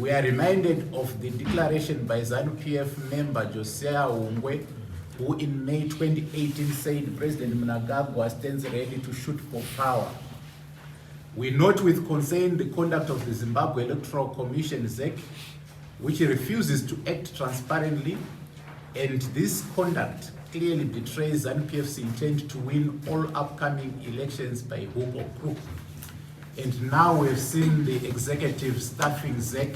We are reminded of the declaration by ZANU-PF member Josiah Ungwe, who in May 2018 said President Mnangagwa stands ready to shoot for power. We note with concern the conduct of the Zimbabwe Electoral Commission, ZEC, which refuses to act transparently, and this conduct clearly betrays ZANU-PF's intent to win all upcoming elections by hook or crook. And now we've seen the executive staffing ZEC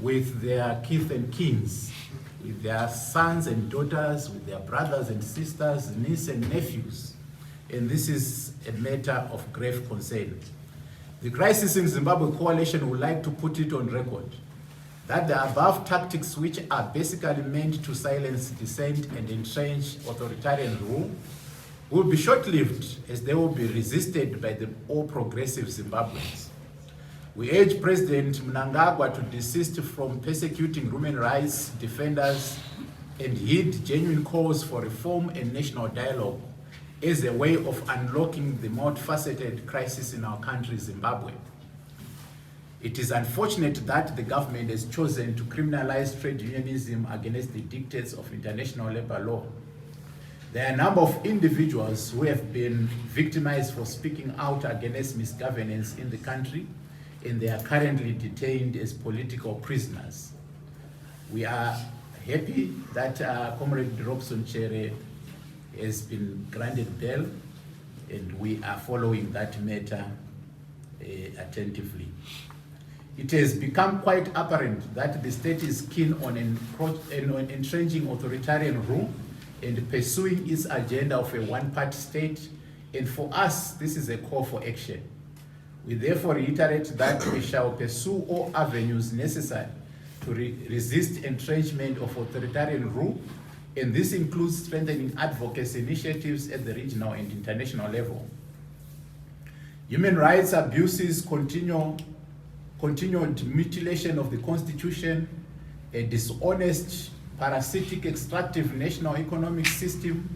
with their kith and kins, with their sons and daughters, with their brothers and sisters, nieces and nephews. And this is a matter of grave concern. The Crisis in Zimbabwe Coalition would like to put it on record that the above tactics, which are basically meant to silence dissent and entrench authoritarian rule, will be short-lived as they will be resisted by the all progressive Zimbabweans. We urge President Mnangagwa to desist from persecuting human rights defenders and heed genuine calls for reform and national dialogue as a way of unlocking the multifaceted crisis in our country, Zimbabwe. It is unfortunate that the government has chosen to criminalize trade unionism against the dictates of international labor law. There are a number of individuals who have been victimized for speaking out against misgovernance in the country, and they are currently detained as political prisoners. We are happy that Comrade Robson Chere has been granted bail, and we are following that matter attentively. It has become quite apparent that the state is keen on entrenching authoritarian rule and pursuing its agenda of a one-party state, and for us, this is a call for action. We therefore reiterate that we shall pursue all avenues necessary to resist entrenchment of authoritarian rule, and this includes strengthening advocacy initiatives at the regional and international level. Human rights abuses, continued mutilation of the Constitution, a dishonest, parasitic, extractive national economic system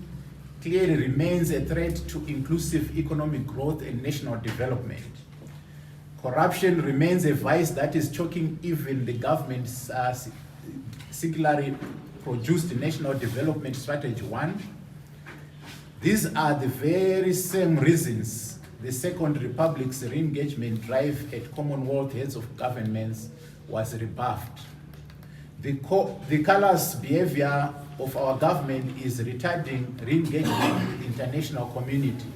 clearly remains a threat to inclusive economic growth and national development. Corruption remains a vice that is choking even the government's singularly produced National Development Strategy 1. These are the very same reasons the Second Republic's re-engagement drive at Commonwealth heads of governments was rebuffed. The callous behavior of our government is retarding re-engagement with the international community.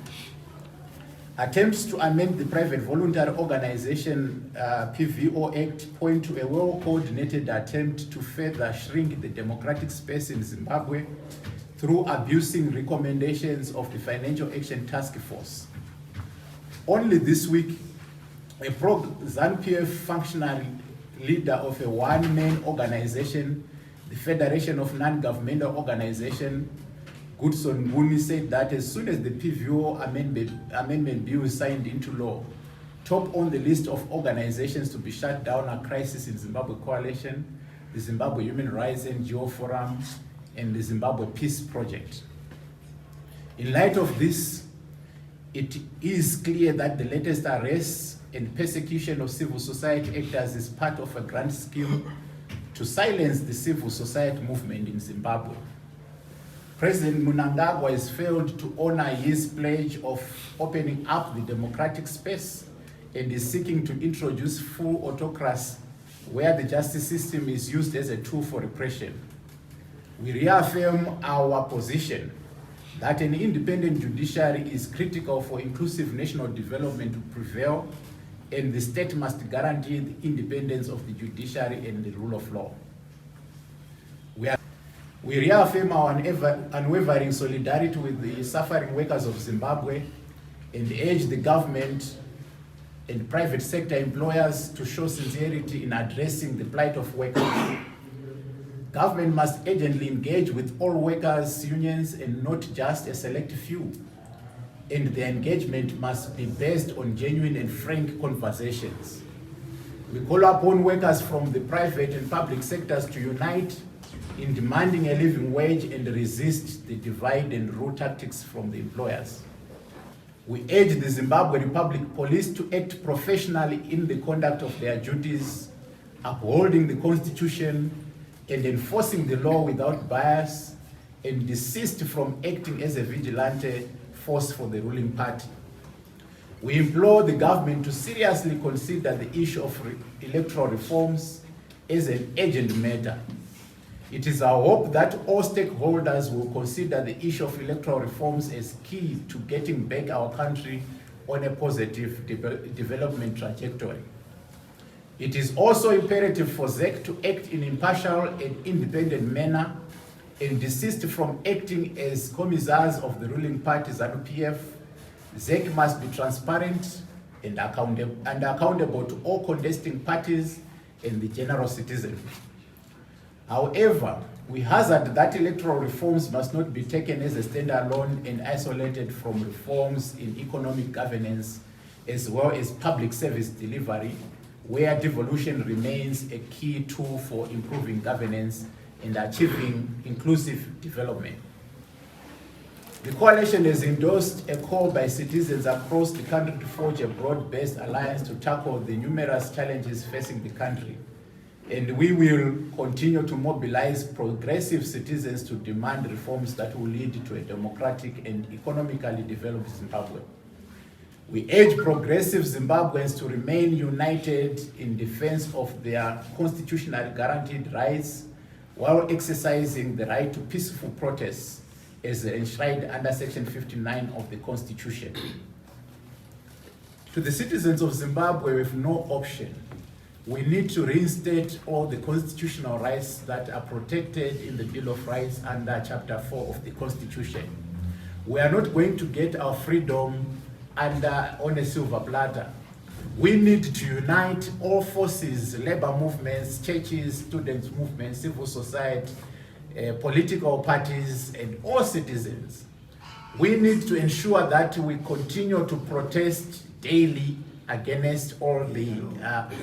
Attempts to amend the Private Voluntary Organization PVO Act point to a well-coordinated attempt to further shrink the democratic space in Zimbabwe through abusing recommendations of the Financial Action Task Force. Only this week, a ZANU-PF functionary leader of a one-man organization, the Federation of Non-Governmental Organizations, Goodson Nguni, said that as soon as the PVO amendment bill is signed into law, top on the list of organizations to be shut down are Crisis in Zimbabwe Coalition, the Zimbabwe Human Rights NGO Forum, and the Zimbabwe Peace Project. In light of this, it is clear that the latest arrests and persecution of civil society actors is part of a grand scheme to silence the civil society movement in Zimbabwe. President Mnangagwa has failed to honor his pledge of opening up the democratic space and is seeking to introduce full autocracy where the justice system is used as a tool for repression. We reaffirm our position that an independent judiciary is critical for inclusive national development to prevail, and the state must guarantee the independence of the judiciary and the rule of law. We reaffirm our unwavering solidarity with the suffering workers of Zimbabwe and urge the government and private sector employers to show sincerity in addressing the plight of workers. Government must urgently engage with all workers' unions and not just a select few. And the engagement must be based on genuine and frank conversations. We call upon workers from the private and public sectors to unite in demanding a living wage and resist the divide and rule tactics from the employers. We urge the Zimbabwe Republic Police to act professionally in the conduct of their duties upholding the Constitution, and enforcing the law without bias, and desist from acting as a vigilante force for the ruling party. We implore the government to seriously consider the issue of electoral reforms as an urgent matter. It is our hope that all stakeholders will consider the issue of electoral reforms as key to getting back our country on a positive development trajectory. It is also imperative for ZEC to act in impartial and independent manner and desist from acting as commissars of the ruling party ZANU-PF. ZEC must be transparent and accountable to all contesting parties and the general citizen. However, we hazard that electoral reforms must not be taken as a standalone and isolated from reforms in economic governance as well as public service delivery, where devolution remains a key tool for improving governance and achieving inclusive development. The coalition has endorsed a call by citizens across the country to forge a broad-based alliance to tackle the numerous challenges facing the country. And we will continue to mobilize progressive citizens to demand reforms that will lead to a democratic and economically developed Zimbabwe. We urge progressive Zimbabweans to remain united in defense of their constitutionally guaranteed rights while exercising the right to peaceful protests as enshrined under Section 59 of the Constitution. To the citizens of Zimbabwe with no option, we need to reinstate all the constitutional rights that are protected in the Bill of Rights under Chapter 4 of the Constitution. We are not going to get our freedom on a silver platter. We need to unite all forces, labor movements, churches, students' movements, civil society, political parties, and all citizens. We need to ensure that we continue to protest daily against all the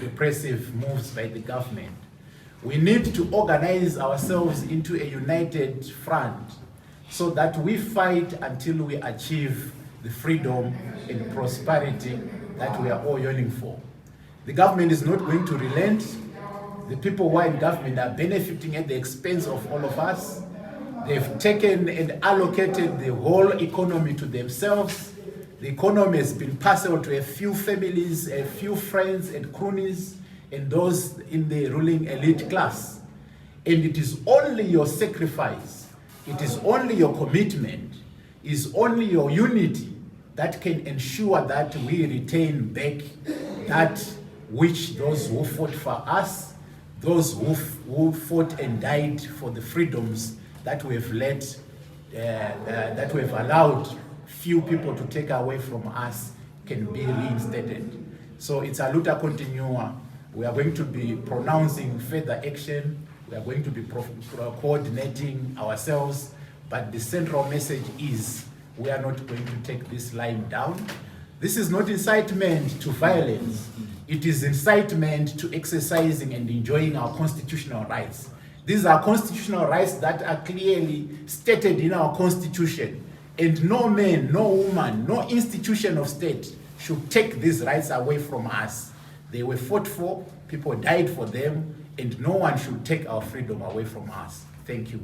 repressive moves by the government. We need to organize ourselves into a united front so that we fight until we achieve the freedom and prosperity that we are all yearning for. The government is not going to relent. The people who are in government are benefiting at the expense of all of us. They've taken and allocated the whole economy to themselves. The economy has been parceled to a few families, a few friends and cronies, and those in the ruling elite class. And it is only your sacrifice, it is only your commitment, it is only your unity that can ensure that we retain back that which those who fought for us, those who fought and died for the freedoms that we have that we have allowed few people to take away from us, can be reinstated. So it's a luta continua. We are going to be pronouncing further action. We are going to be coordinating ourselves. But the central message is we are not going to take this line down. This is not incitement to violence. It is incitement to exercising and enjoying our constitutional rights. These are constitutional rights that are clearly stated in our constitution. And no man, no woman, no institution of state should take these rights away from us. They were fought for, people died for them, and no one should take our freedom away from us. Thank you.